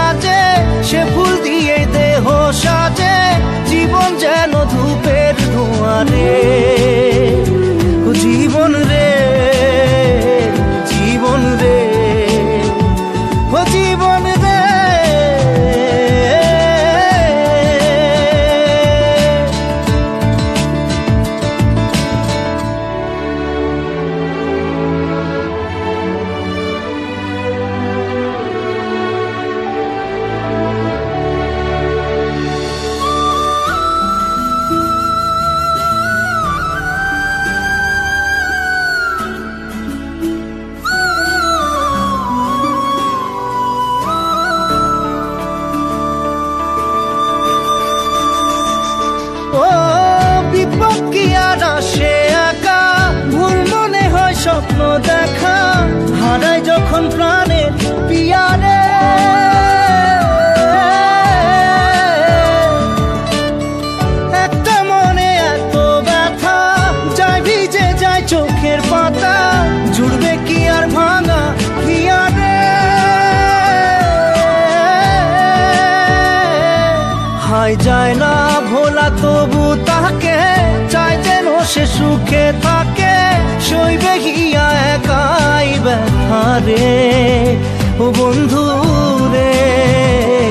লাজে, সে ফুল দিয়ে দেহ সাজে, জীবন যেন ধূপের ধোঁয়ারে। জীবন রে, জীবন রে, ও জীবন রে। ও বিপদ কি আর আসে একা, ভুল মনে হয় স্বপ্ন দেখা, হারাই যখন প্রাণের পিয়ারে। একটা মনে এত ব্যথা, যায় ভিজে যায় চোখের পাতা, জুড়বে কি আর ভাঙা হিয়ারে। হাই যায় না ভোলা তবু তাকে, চাই যেন সে সুখে থাকে, সইবে হিয়া একাই ব্যথা রে, ও বন্ধু রে।